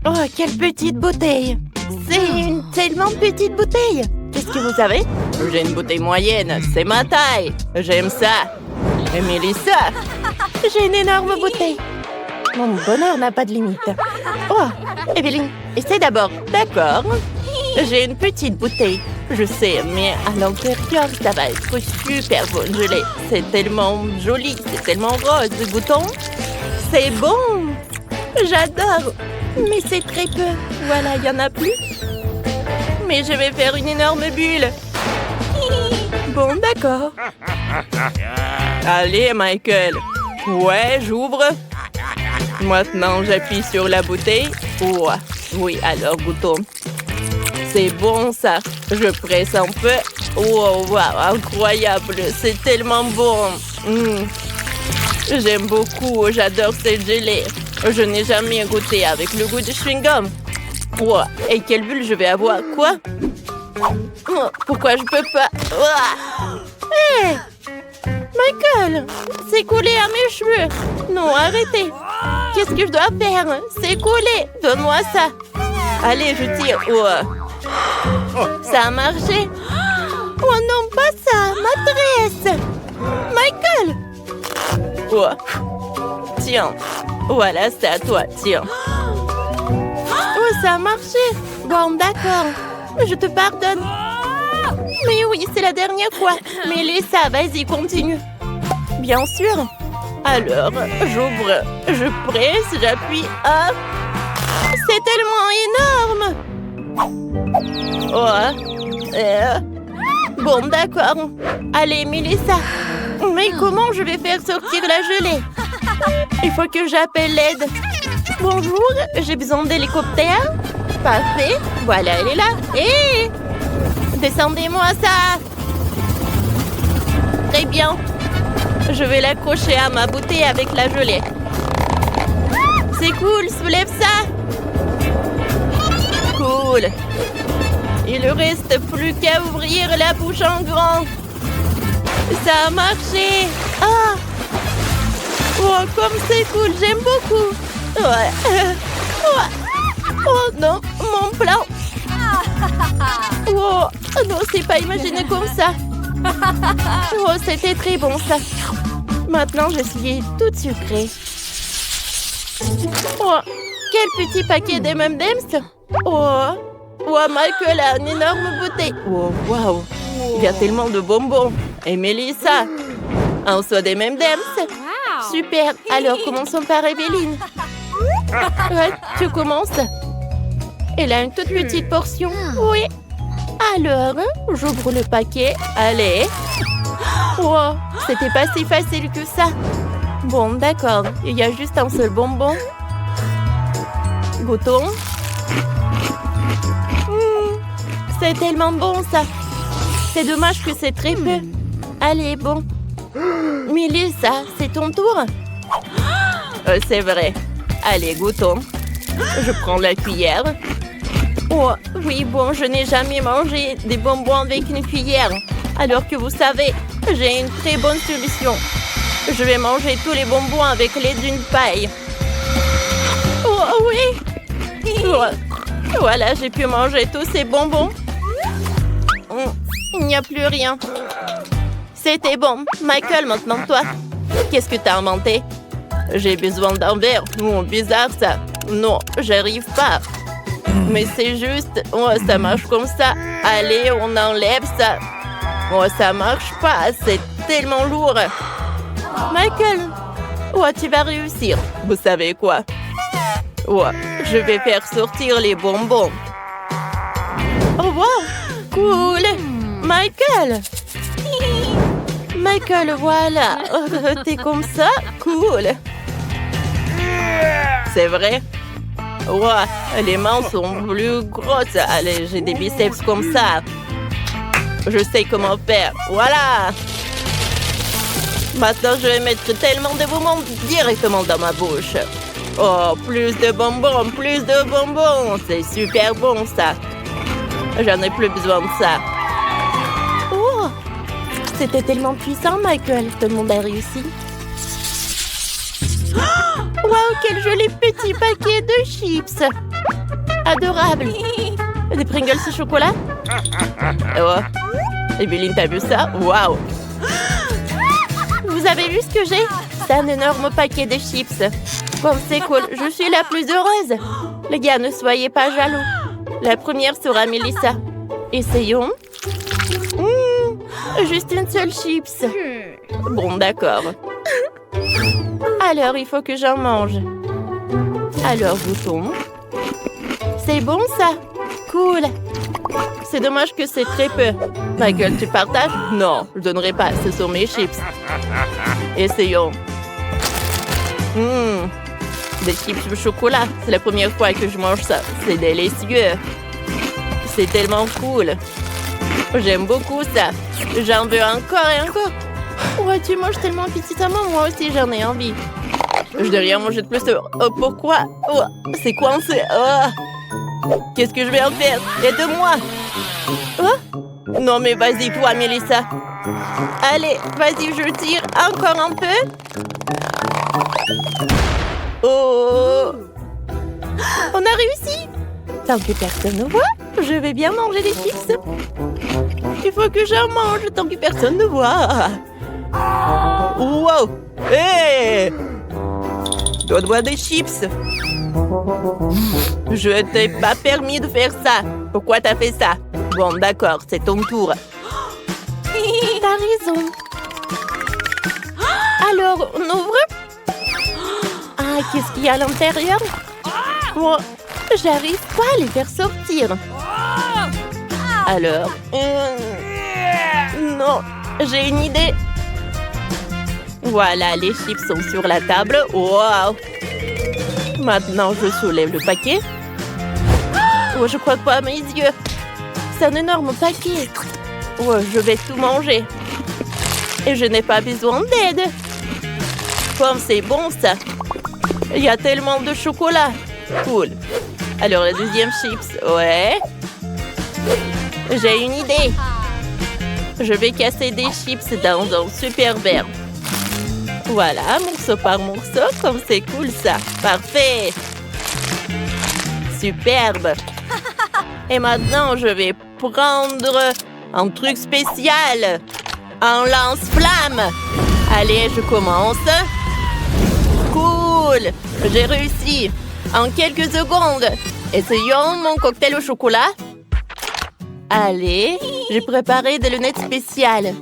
Oh, quelle petite bouteille! C'est une tellement petite bouteille! Qu'est-ce que vous avez? J'ai une bouteille moyenne, c'est ma taille! J'aime ça! Et Mélissa? J'ai une énorme bouteille! Mon bonheur n'a pas de limite. Oh, Evelyne, essaie d'abord. D'accord. J'ai une petite bouteille. Je sais, mais à l'intérieur, ça va être super bon gelé. C'est tellement joli, c'est tellement rose. Goûtons. C'est bon. J'adore. Mais c'est très peu. Voilà, il n'y en a plus. Mais je vais faire une énorme bulle. Bon, d'accord. Allez, Michael. Ouais, j'ouvre. Maintenant, j'appuie sur la bouteille. Oh, oui, alors goûtons. C'est bon, ça. Je presse un peu. Oh, wow, incroyable. C'est tellement bon. J'aime beaucoup. J'adore cette gelée. Je n'ai jamais goûté avec le goût de chewing-gum. Oh, et quelle bulle je vais avoir? Quoi? Oh, pourquoi je peux pas? Hé! Michael! C'est collé à mes cheveux. Non, arrêtez. Qu'est-ce que je dois faire? C'est collé. Donne-moi ça. Allez, je tire. Oh. Ça a marché. Oh non, pas ça. Ma tresse. Michael. Oh. Tiens. Voilà, c'est à toi. Tiens. Oh, ça a marché. Bon, d'accord. Je te pardonne. Mais oui, c'est la dernière fois. Mais Lisa, vas-y, continue. Bien sûr. Alors, j'ouvre, je presse, j'appuie. Hop. C'est tellement énorme. Oh. Bon, d'accord. Allez, Mélissa. Mais comment je vais faire sortir la gelée? Il faut que j'appelle l'aide. Bonjour, j'ai besoin d'hélicoptère. Parfait. Voilà, elle est là. Hé! Descendez-moi ça. Très bien. Je vais l'accrocher à ma bouteille avec la gelée. C'est cool, soulève ça. Cool. Il ne reste plus qu'à ouvrir la bouche en grand. Ça a marché. Ah. Oh, comme c'est cool, j'aime beaucoup. Ouais. Oh non, mon plan. Oh non, c'est pas imaginé comme ça. Oh, c'était très bon ça. Maintenant, je suis toute sucrée. Oh, quel petit paquet d'M&M's. Oh, Michael a une énorme bouteille. Oh, wow. Il y a tellement de bonbons. Et Mélissa, un seau d'M&M's. Super. Alors, commençons par Evelyne. Ouais, tu commences. Elle a une toute petite portion. Oui. Alors, j'ouvre le paquet. Allez. Oh, c'était pas si facile que ça. Bon, d'accord. Il y a juste un seul bonbon. Goûtons. C'est tellement bon, ça. C'est dommage que c'est très peu. Allez, bon. Mélissa, c'est ton tour. C'est vrai. Allez, goûtons. Je prends la cuillère. Oh, oui, bon, je n'ai jamais mangé des bonbons avec une cuillère. Alors que vous savez, j'ai une très bonne solution. Je vais manger tous les bonbons avec l'aide d'une paille. Oh, oui. Oh, voilà, j'ai pu manger tous ces bonbons. Il n'y a plus rien. C'était bon. Michael, maintenant toi. Qu'est-ce que t'as inventé? J'ai besoin d'un verre. Oh, bizarre ça. Non, j'arrive pas. Mais c'est juste... Oh, ça marche comme ça. Allez, on enlève ça. Oh, ça marche pas. C'est tellement lourd. Michael, oh, tu vas réussir. Vous savez quoi? Oh, je vais faire sortir les bonbons. Oh, wow. Cool. Michael. Michael, voilà. T'es comme ça? Cool. C'est vrai? Ouais, les mains sont plus grosses. Allez, j'ai des biceps comme ça. Je sais comment faire. Voilà. Maintenant, je vais mettre tellement de bonbons directement dans ma bouche. Oh, plus de bonbons, plus de bonbons. C'est super bon, ça. J'en ai plus besoin de ça. Oh, c'était tellement puissant, Michael. Tout le monde a réussi. Wow, quel joli petit paquet de chips. Adorable. Des Pringles au chocolat? Oh. Evelyne, t'as vu ça? Waouh! Vous avez vu ce que j'ai? C'est un énorme paquet de chips. Bon, c'est cool. Je suis la plus heureuse. Les gars, ne soyez pas jaloux. La première sera Melissa. Essayons. Juste une seule chips. Bon, d'accord. Alors, il faut que j'en mange. Alors, bouton. C'est bon, ça? Cool. C'est dommage que c'est très peu. Michael, tu partages? Non, je donnerai pas. Ce sont mes chips. Essayons. Des chips au chocolat. C'est la première fois que je mange ça. C'est délicieux. C'est tellement cool. J'aime beaucoup ça. J'en veux encore et encore. Ouais, tu manges tellement petitement. Moi aussi, j'en ai envie. Je n'ai rien mangé de plus. Oh, pourquoi? Oh, c'est coincé. Oh. Qu'est-ce que je vais en faire? Aide-moi. Oh? Non, mais vas-y, toi, Melissa. Allez, vas-y, je tire encore un peu. Oh! On a réussi! Tant que personne ne voit, je vais bien manger des chips. Il faut que j'en mange tant que personne ne voit. Wow! Hé! Donne-moi des chips. Je t'ai pas permis de faire ça. Pourquoi t'as fait ça? Bon, d'accord, c'est ton tour. T'as raison. Alors, on ouvre. Ah, qu'est-ce qu'il y a à l'intérieur? Bon, j'arrive pas à les faire sortir. Alors, non, j'ai une idée. Voilà, les chips sont sur la table. Wow! Maintenant, je soulève le paquet. Oh, je crois pas à mes yeux. C'est un énorme paquet. Oh, je vais tout manger. Et je n'ai pas besoin d'aide. Comme c'est bon, ça. Il y a tellement de chocolat. Cool. Alors, la deuxième chips. Ouais. J'ai une idée. Je vais casser des chips dans un super verre. Voilà, morceau par morceau, comme c'est cool ça. Parfait. Superbe. Et maintenant, je vais prendre un truc spécial. Un lance-flamme. Allez, je commence. Cool. J'ai réussi. En quelques secondes. Essayons mon cocktail au chocolat. Allez, j'ai préparé des lunettes spéciales.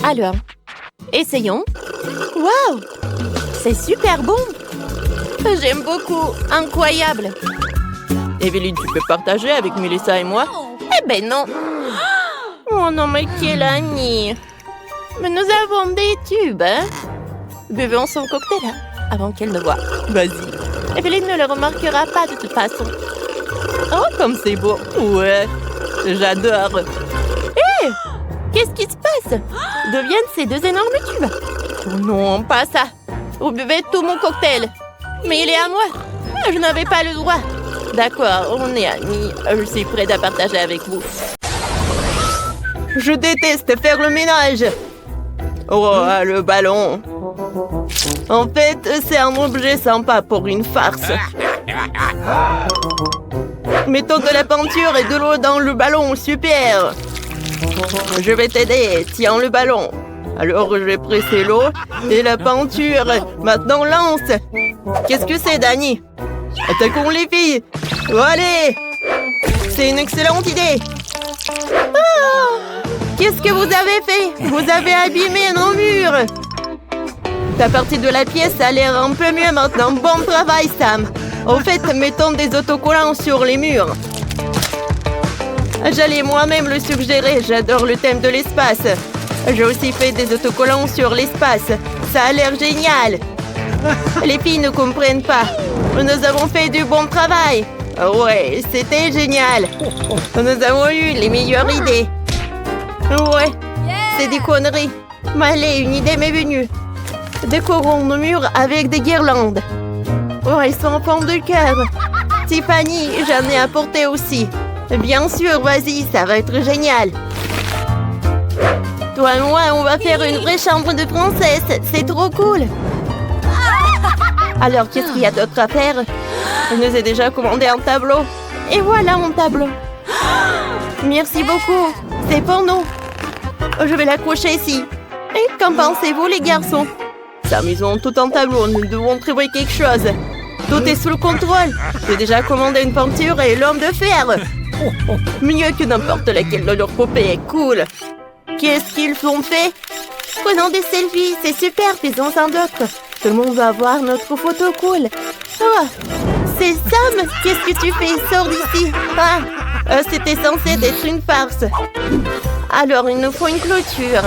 Alors, essayons. Waouh! C'est super bon! J'aime beaucoup. Incroyable! Evelyne, tu peux partager avec Melissa et moi? Eh ben non! Oh non, mais quelle amie! Mais nous avons des tubes, hein? Buvons son cocktail avant qu'elle ne voie. Vas-y. Evelyne ne le remarquera pas de toute façon. Oh, comme c'est beau! Ouais! J'adore! Hé! Qu'est-ce qui se passe? D'où viennent ces deux énormes tubes? Oh non, pas ça! Vous buvez tout mon cocktail! Mais il est à moi! Je n'avais pas le droit! D'accord, on est amis. Je suis prête à partager avec vous. Je déteste faire le ménage! Oh, le ballon! En fait, c'est un objet sympa pour une farce. Mettons de la peinture et de l'eau dans le ballon, super! Je vais t'aider, tiens le ballon. Alors je vais presser l'eau et la peinture. Maintenant lance! Qu'est-ce que c'est, Dani? Attaquons les filles! Allez! C'est une excellente idée! Oh! Qu'est-ce que vous avez fait? Vous avez abîmé nos murs! Ta partie de la pièce a l'air un peu mieux maintenant. Bon travail, Sam! En fait, mettons des autocollants sur les murs. J'allais moi-même le suggérer. J'adore le thème de l'espace. J'ai aussi fait des autocollants sur l'espace. Ça a l'air génial. Les filles ne comprennent pas. Nous avons fait du bon travail. Ouais, c'était génial. Nous avons eu les meilleures idées. Ouais, c'est des conneries. Mais allez, une idée m'est venue. Décorons nos murs avec des guirlandes. Oh, elles sont en forme de cœur. Tiffany, j'en ai apporté aussi. Bien sûr, vas-y, ça va être génial. Toi et moi, on va faire une vraie chambre de princesse. C'est trop cool. Alors, qu'est-ce qu'il y a d'autre à faire? Je nous ai déjà commandé un tableau. Et voilà mon tableau. Merci beaucoup. C'est pour nous. Je vais l'accrocher ici. Et qu'en pensez-vous, les garçons? S'amusons tout en tableau. Nous devons prévoir quelque chose. Tout est sous le contrôle. J'ai déjà commandé une peinture et l'homme de fer. Mieux que n'importe laquelle de leurs poupées. Cool. Qu'est-ce qu'ils ont fait? Prenons des selfies. C'est super. Faisons-en d'autres. Tout le monde va voir notre photo cool. Oh, c'est Sam. Qu'est-ce que tu fais? Sors d'ici. C'était censé être une farce. Alors, il nous faut une clôture.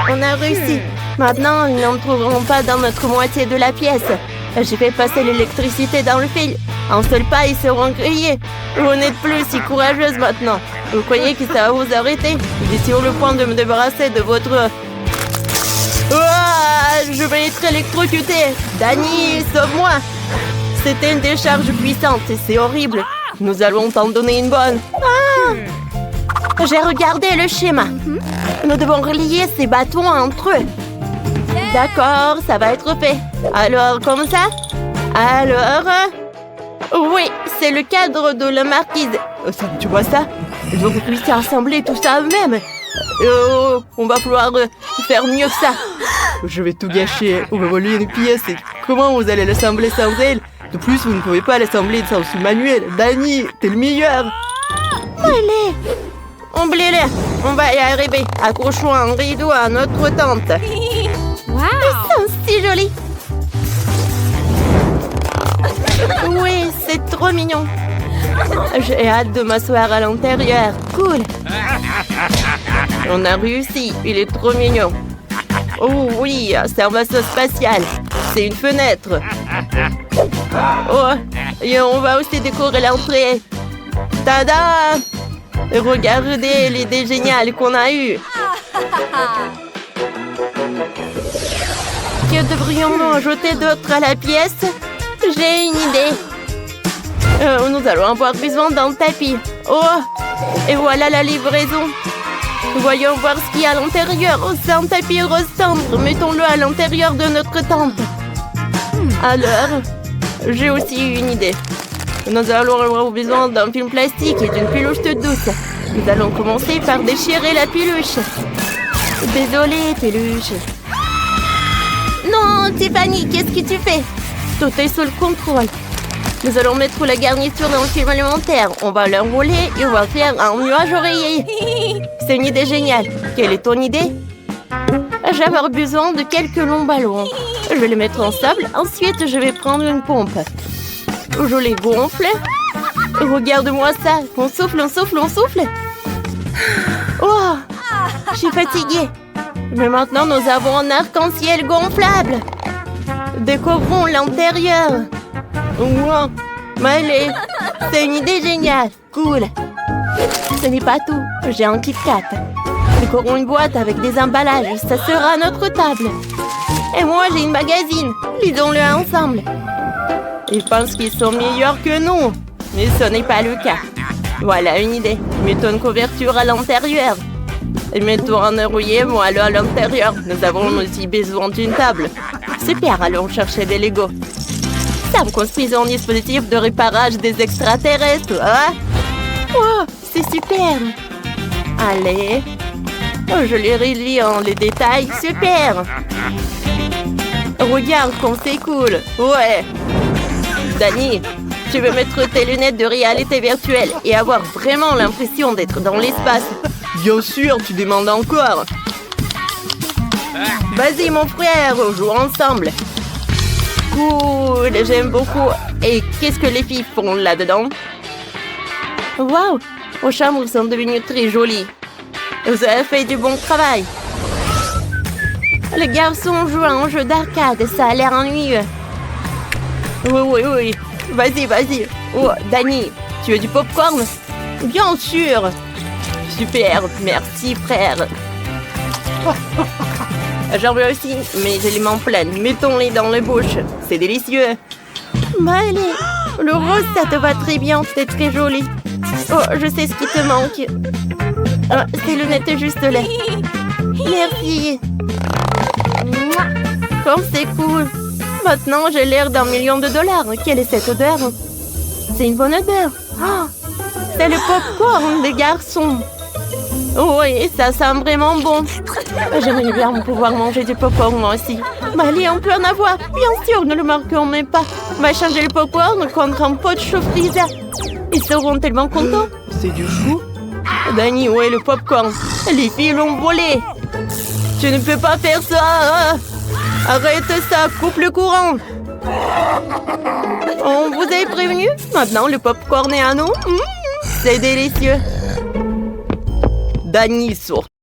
On a réussi. Maintenant, ils n'entreront pas dans notre moitié de la pièce. J'ai fait passer l'électricité dans le fil. En seul pas, ils seront grillés. Vous n'êtes plus si courageuse maintenant. Vous croyez que ça va vous arrêter? Je suis sur le point de me débarrasser de votre... je vais être électrocutée. Danny, sauve-moi. C'était une décharge puissante et c'est horrible. Nous allons t'en donner une bonne. J'ai regardé le schéma. Nous devons relier ces bâtons entre eux. D'accord, ça va être fait. Alors, comme ça? Alors... oui, c'est le cadre de la marquise. Tu vois ça? Ils ont réussi à assembler tout ça eux-mêmes. On va falloir faire mieux que ça. Je vais tout gâcher. On va voler une pièce. Comment vous allez l'assembler sans elle? De plus, vous ne pouvez pas l'assembler sans ce manuel. Danny, t'es le meilleur. Allez, oublie-les. On va y arriver. Accrochons un rideau à notre tente. Wow! Ils sont si jolis. Oui, c'est trop mignon. J'ai hâte de m'asseoir à l'intérieur. Cool. On a réussi. Il est trop mignon. Oh oui, c'est un vaisseau spatial. C'est une fenêtre. Oh, et on va aussi décorer l'entrée. Tada! Regardez l'idée géniale qu'on a eue. Que devrions-nous ajouter d'autre à la pièce? J'ai une idée. Nous allons avoir besoin d'un tapis. Oh, et voilà la livraison. Voyons voir ce qu'il y a à l'intérieur. Oh, c'est un tapis rose tendre. Mettons-le à l'intérieur de notre tente. Alors, j'ai aussi une idée. Nous allons avoir besoin d'un film plastique et d'une peluche toute douce. Nous allons commencer par déchirer la peluche. Désolée, peluche. Non, Tiffany, qu'est-ce que tu fais? Tout est sous le contrôle. Nous allons mettre la garniture dans le film alimentaire. On va l'enrouler et on va faire un nuage oreiller. C'est une idée géniale. Quelle est ton idée? Je vais avoir besoin de quelques longs ballons. Je vais les mettre en sable. Ensuite, je vais prendre une pompe. Je les gonfle. Regarde-moi ça. On souffle, on souffle, on souffle. Oh, je suis fatiguée. Mais maintenant, nous avons un arc-en-ciel gonflable. Découvrons l'intérieur. Wow, allez, c'est une idée géniale. Cool. Ce n'est pas tout. J'ai un Kit Kat. Décorons une boîte avec des emballages. Ça sera notre table. Et moi, j'ai une magazine. Lisons-le ensemble. Ils pensent qu'ils sont meilleurs que nous. Mais ce n'est pas le cas. Voilà une idée. Mettons une couverture à l'intérieur. Et mettons un oreiller moelleux à l'intérieur. Nous avons aussi besoin d'une table. Super, allons chercher des Legos. Ça me construise un dispositif de réparage des extraterrestres. Hein? Oh, c'est super. Allez. Oh, je les relis en les détails. Super. Regarde comme c'est cool. Ouais. Danny, tu veux mettre tes lunettes de réalité virtuelle et avoir vraiment l'impression d'être dans l'espace? Bien sûr, tu demandes encore. Vas-y, mon frère, jouons ensemble. Cool, j'aime beaucoup. Et qu'est-ce que les filles font là-dedans? Waouh, vos chambres sont devenues très jolies. Vous avez fait du bon travail. Les garçons jouent à un jeu d'arcade, ça a l'air ennuyeux. Oui. Vas-y, vas-y. Oh, Danny, tu veux du popcorn? Bien sûr. Super, merci, frère. J'en veux aussi, mais j'ai les mains pleines. Mettons-les dans les bouches. C'est délicieux. Allez, le rose, ça te va très bien. C'est très joli. Oh, je sais ce qui te manque. Ces lunettes juste là. Merci. Comme c'est cool. Maintenant, j'ai l'air d'1 million de dollars. Quelle est cette odeur? C'est une bonne odeur. Oh, c'est le pop-corn des garçons. Oui, ça sent vraiment bon. J'aimerais bien pouvoir manger du pop-corn moi aussi. Mais allez, on peut en avoir. Bien sûr, ne le marquons même pas. On va changer le pop-corn contre un pot de chou-frise. Ils seront tellement contents. C'est du chou? Dani, où est le pop-corn? Les filles l'ont volé. Tu ne peux pas faire ça. Arrête ça, coupe le courant. On vous avait prévenu? Maintenant, le pop-corn est à nous. C'est délicieux. Dani sort.